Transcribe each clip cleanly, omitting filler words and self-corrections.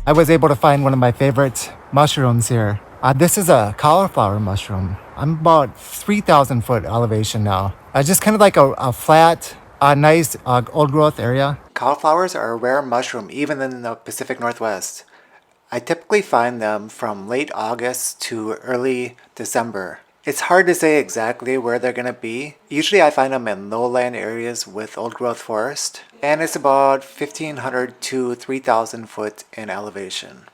I was able to find one of my favorite mushrooms here. This is a cauliflower mushroom. I'm about 3,000 foot elevation now. Just kind of like a flat, nice old growth area. Cauliflowers are a rare mushroom even in the Pacific Northwest. I typically find them from late August to early December. It's hard to say exactly where they're going to be. Usually I find them in lowland areas with old growth forest, and it's about 1,500 to 3,000 foot in elevation.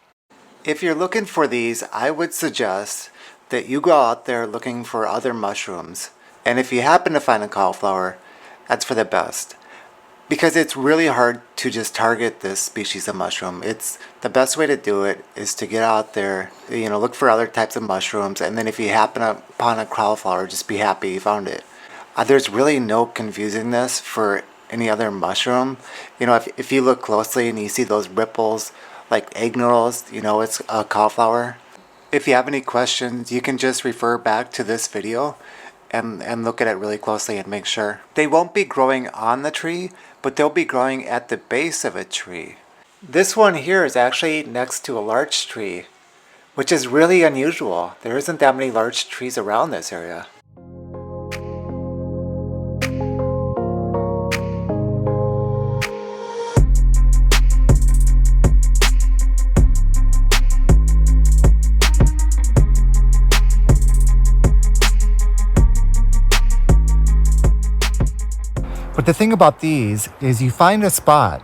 If you're looking for these, I would suggest that you go out there looking for other mushrooms, and if you happen to find a cauliflower, that's for the best. Because it's really hard to just target this species of mushroom. It's the best way to do it is to get out there, look for other types of mushrooms, and then if you happen upon a cauliflower, just be happy you found it. There's really no confusing this for any other mushroom. If you look closely and you see those ripples like egg noodles, it's a cauliflower. If you have any questions, you can just refer back to this video and look at it really closely and make sure. They won't be growing on the tree, but they'll be growing at the base of a tree. This one here is actually next to a larch tree, which is really unusual. There isn't that many larch trees around this area. But the thing about these is you find a spot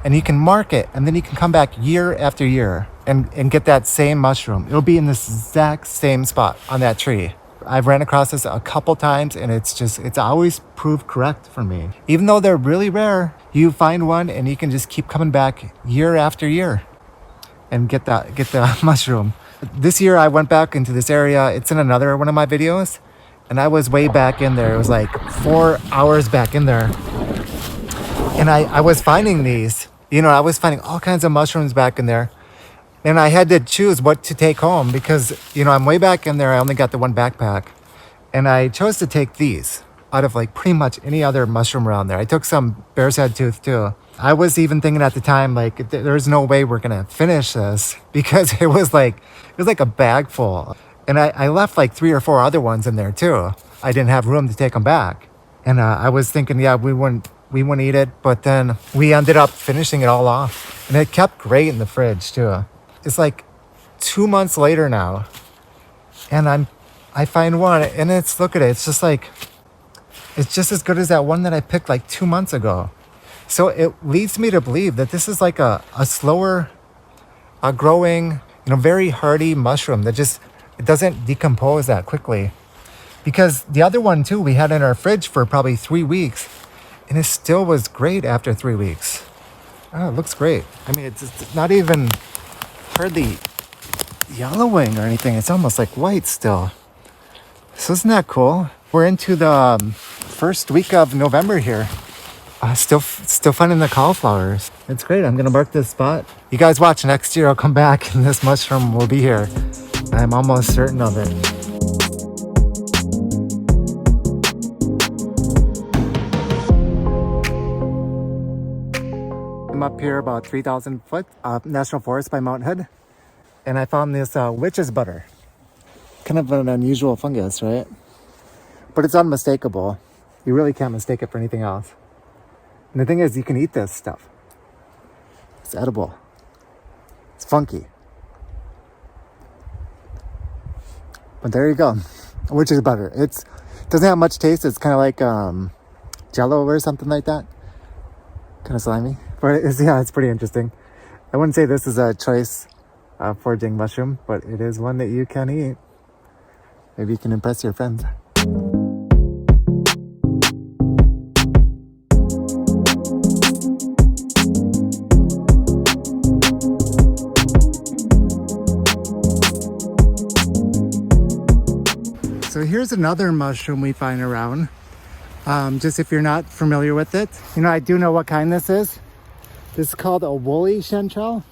and you can mark it, and then you can come back year after year and get that same mushroom. It'll be in this exact same spot on that tree. I've ran across this a couple times and it's always proved correct for me. Even though they're really rare, you find one and you can just keep coming back year after year and get the mushroom. This year I went back into this area. It's in another one of my videos. And I was way back in there. It was like 4 hours back in there. And I was finding these. I was finding all kinds of mushrooms back in there. And I had to choose what to take home because, I'm way back in there. I only got the one backpack. And I chose to take these out of like pretty much any other mushroom around there. I took some bear's head tooth too. I was even thinking at the time, like, there's no way we're going to finish this because it was like a bag full. And I left like 3 or 4 other ones in there too. I didn't have room to take them back. And I was thinking, yeah, we wouldn't eat it. But then we ended up finishing it all off. And it kept great in the fridge too. It's like 2 months later now. And I find one and look at it. It's just as good as that one that I picked like 2 months ago. So it leads me to believe that this is like a slower growing, very hardy mushroom that it doesn't decompose that quickly. Because the other one too, we had in our fridge for probably 3 weeks and it still was great after 3 weeks. Oh, it looks great. I mean, it's not even hardly yellowing or anything. It's almost like white still. So isn't that cool? We're into the first week of November here. Still finding the cauliflowers. It's great. I'm going to mark this spot. You guys watch next year. I'll come back and this mushroom will be here. I'm almost certain of it. I'm up here about 3,000 foot National Forest by Mount Hood. And I found this witch's butter. Kind of an unusual fungus, right? But it's unmistakable. You really can't mistake it for anything else. And the thing is, you can eat this stuff. It's edible. It's funky. But there you go. Witch's butter. It doesn't have much taste. It's kind of like Jello or something like that. Kind of slimy. But it's pretty interesting. I wouldn't say this is a choice foraging mushroom, but it is one that you can eat. Maybe you can impress your friends. So here's another mushroom we find around. Just if you're not familiar with it. I do know what kind this is. This is called a woolly chanterelle.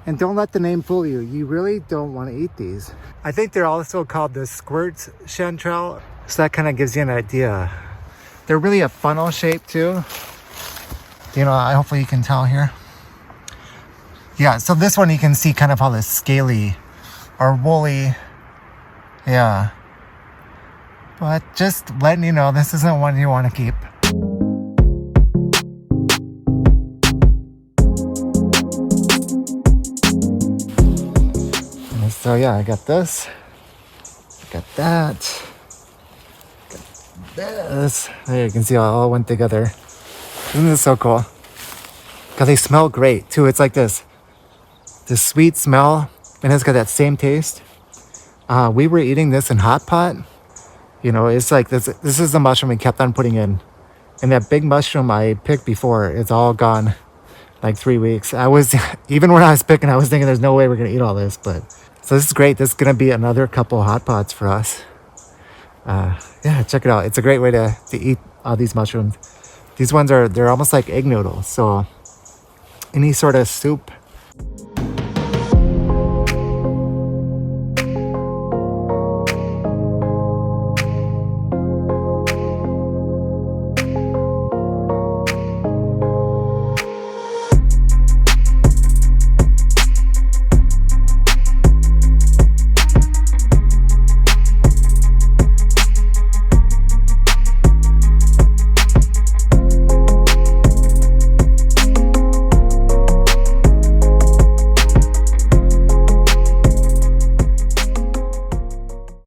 And don't let the name fool you. You really don't want to eat these. I think they're also called the squirt chanterelle. So that kind of gives you an idea. They're really a funnel shape too. Hopefully you can tell here. Yeah, so this one you can see kind of how this scaly or woolly. Yeah. But just letting you know, this isn't one you want to keep. And so yeah, I got this. Got that. Got this. There you can see how it all went together. Isn't this so cool? Because they smell great too. It's like this sweet smell, and it's got that same taste. We were eating this in hot pot. You know, it's like this is the mushroom we kept on putting in. And that big mushroom I picked before, it's all gone. Like 3 weeks. I was, even when I was picking, I was thinking there's no way we're gonna eat all this. But so this is great. This is gonna be another couple hot pots for us. Yeah, check it out. It's a great way to eat all these mushrooms. These ones they're almost like egg noodles. So any sort of soup